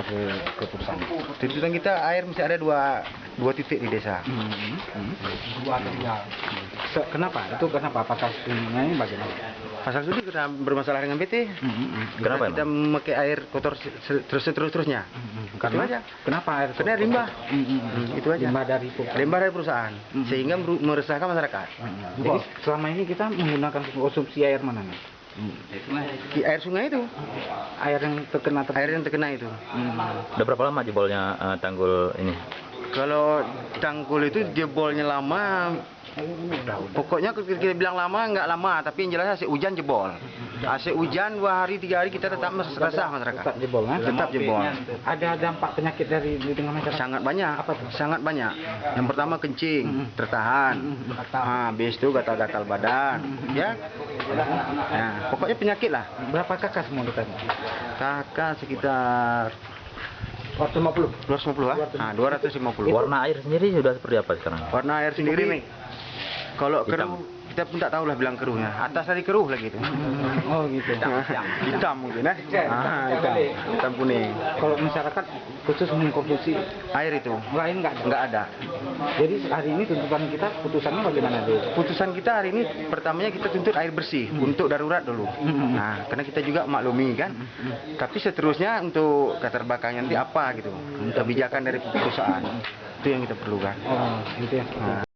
ke perusahaan. Tuntutan kita air mesti ada dua titik di desa. Kenapa? Itu kenapa? Apakah sungai bagaimana? Pasal sudi kita bermasalah dengan PT. Kenapa kita memakai air kotor terus-terusnya. Karena Itu aja. Kenapa air? Karena limbah. Itu aja. Limbah dari perusahaan. Sehingga meresahkan masyarakat. Jadi selama ini kita menggunakan konsumsi air mana nih? Air sungai itu. Air yang terkena itu. Udah berapa lama jebolnya tanggul ini? Kalau tanggul itu jebolnya lama. Pokoknya kita bilang lama, nggak lama, tapi yang jelas hasil hujan jebol. Hasil hujan 2 hari 3 hari kita tetap resah masyarakat. Tetap jebol, kan? Tetap jebol. Ada dampak penyakit di tengah masyarakat? Sangat banyak. Apa tuh? Sangat banyak. Yang pertama kencing, tertahan. Habis itu gatal-gatal badan, ya. Nah, pokoknya penyakit lah. Berapa kakak semua tadi? Kakak sekitar 250 lah. 250. Warna air sendiri sudah seperti apa sekarang? Warna air sendiri kalau keruh kita pun tak tahu lah bilang keruhnya. Atas tadi keruh lagi itu. Oh gitu. Hitam mungkin hitam kuning. Kalau masyarakat khusus mengkonsumsi air itu lain nggak ada. Jadi hari ini tuntutan kita putusannya bagaimana deh? Putusan kita hari ini pertamanya kita tuntut air bersih untuk darurat dulu. Nah, karena kita juga maklumi kan. Tapi seterusnya untuk keterbelakangan nanti apa gitu. Kebijakan dari perusahaan. Itu yang kita perlukan. Oh, gitu ya.